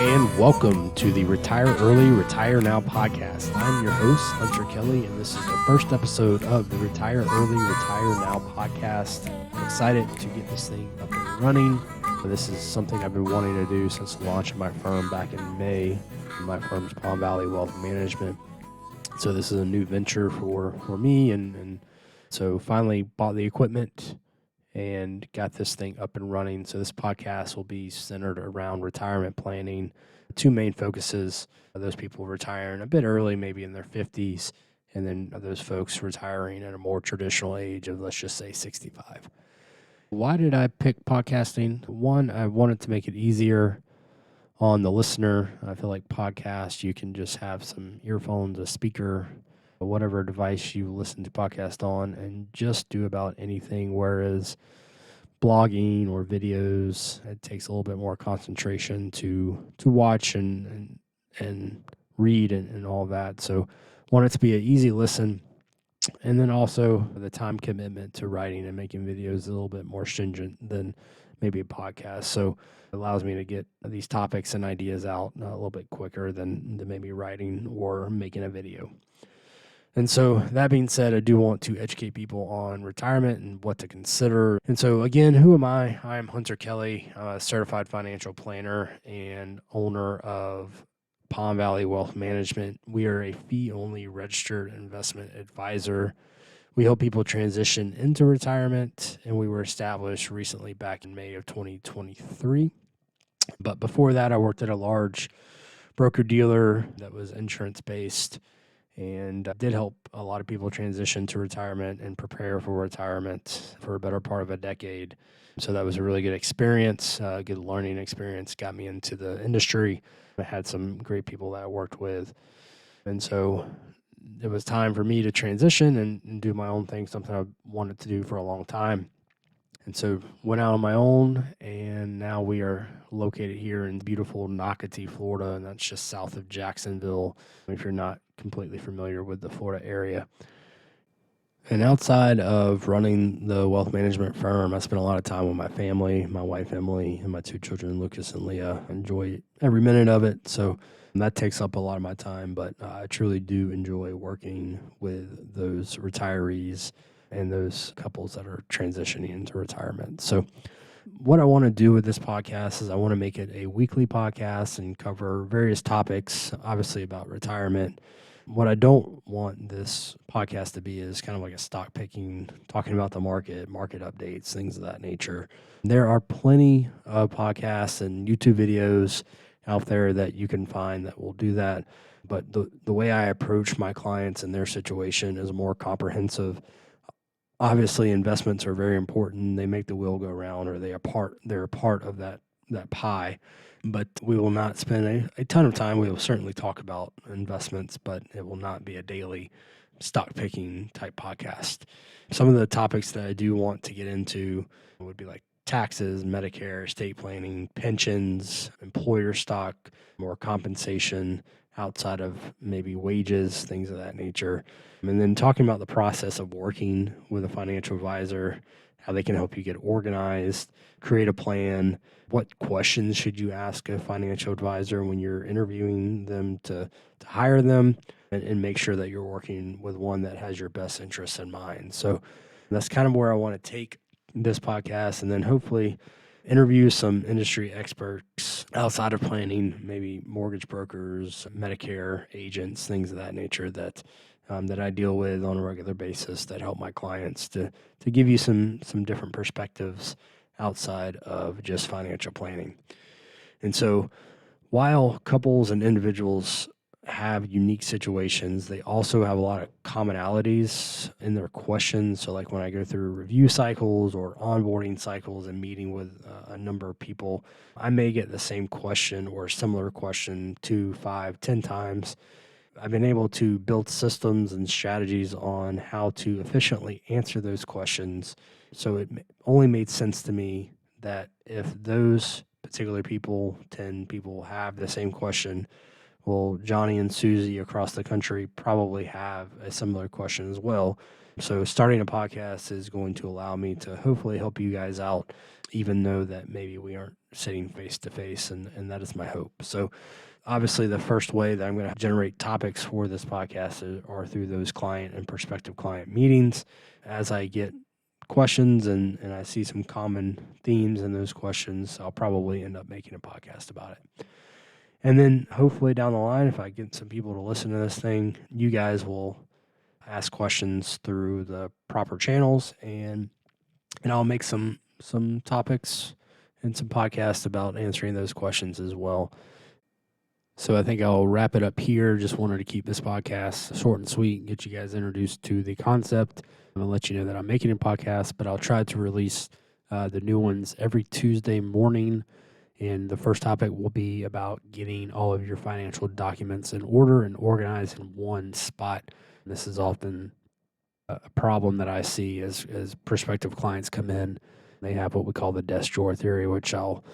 and welcome to the Retire Early, Retire Now podcast. I'm your host, Hunter Kelly, and this is the first episode of the Retire Early, Retire Now podcast. I'm excited to get this thing up and running. This is something I've been wanting to do since the launch of my firm back in May. My firm's Palm Valley Wealth Management. So this is a new venture for me, and so finally bought the equipment and got this thing up and running. So this podcast will be centered around retirement planning. Two main focuses: those people retiring a bit early, maybe in their 50s, and then those folks retiring at a more traditional age of, let's just say, 65. Why did I pick podcasting? One, I wanted to make it easier on the listener. I feel like podcasts, you can just have some earphones, a speaker, whatever device you listen to podcast on, and just do about anything. Whereas blogging or videos, it takes a little bit more concentration to watch and read and all that. So want it to be an easy listen. And then also the time commitment to writing and making videos is a little bit more stringent than maybe a podcast. So it allows me to get these topics and ideas out a little bit quicker than maybe writing or making a video. And so that being said, I do want to educate people on retirement and what to consider. And so again, who am I? I'm Hunter Kelly, a certified financial planner and owner of Palm Valley Wealth Management. We are a fee-only registered investment advisor. We help people transition into retirement, and we were established recently back in May of 2023. But before that, I worked at a large broker-dealer that was insurance-based, and did help a lot of people transition to retirement and prepare for retirement for a better part of a decade. So that was a really good experience, good learning experience, got me into the industry. I had some great people that I worked with. And so it was time for me to transition and do my own thing, something I wanted to do for a long time. And so went out on my own, and now we are located here in beautiful Nocatee, Florida, and that's just south of Jacksonville, if you're not completely familiar with the Florida area. And outside of running the wealth management firm, I spend a lot of time with my family, my wife, Emily, and my two children, Lucas and Leah. I enjoy every minute of it. So that takes up a lot of my time, but I truly do enjoy working with those retirees and those couples that are transitioning into retirement. So what I want to do with this podcast is I want to make it a weekly podcast and cover various topics, obviously about retirement. What I don't want this podcast to be is kind of like a stock picking, talking about the market updates, things of that nature. There are plenty of podcasts and YouTube videos out there that you can find that will do that. But the way I approach my clients and their situation is more comprehensive. Obviously, investments are very important. They make the wheel go round, or they're a part of that pie. But we will not spend a ton of time. We will certainly talk about investments, but it will not be a daily stock picking type podcast. Some of the topics that I do want to get into would be like taxes, Medicare, estate planning, pensions, employer stock, more compensation outside of maybe wages, things of that nature. And then talking about the process of working with a financial advisor, how they can help you get organized, create a plan. What questions should you ask a financial advisor when you're interviewing them to hire them, and make sure that you're working with one that has your best interests in mind. So that's kind of where I want to take this podcast, and then hopefully interview some industry experts outside of planning, maybe mortgage brokers, Medicare agents, things of that nature that I deal with on a regular basis that help my clients to give you some different perspectives outside of just financial planning. And so while couples and individuals have unique situations, they also have a lot of commonalities in their questions. So like when I go through review cycles or onboarding cycles and meeting with a number of people, I may get the same question or a similar question 2, 5, 10 times. I've been able to build systems and strategies on how to efficiently answer those questions. So it only made sense to me that if those particular people, 10 people, have the same question, Well, Johnny and Susie across the country probably have a similar question as well. So starting a podcast is going to allow me to hopefully help you guys out, even though that maybe we aren't sitting face to face, and that is my hope. So obviously the first way that I'm going to generate topics for this podcast are through those client and prospective client meetings. As I get questions and I see some common themes in those questions, I'll probably end up making a podcast about it. And then hopefully down the line, if I get some people to listen to this thing, you guys will ask questions through the proper channels, and I'll make some topics and some podcasts about answering those questions as well. So I think I'll wrap it up here. Just wanted to keep this podcast short and sweet and get you guys introduced to the concept. I'm going to let you know that I'm making a podcast, but I'll try to release the new ones every Tuesday morning. And the first topic will be about getting all of your financial documents in order and organized in one spot. This is often a problem that I see as prospective clients come in. They have what we call the desk drawer theory, which I'll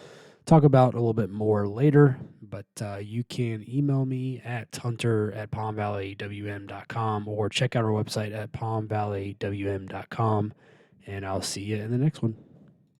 talk about a little bit more later. But you can email me at hunter@palmvalleywm.com or check out our website at palmvalleywm.com. And I'll see you in the next one.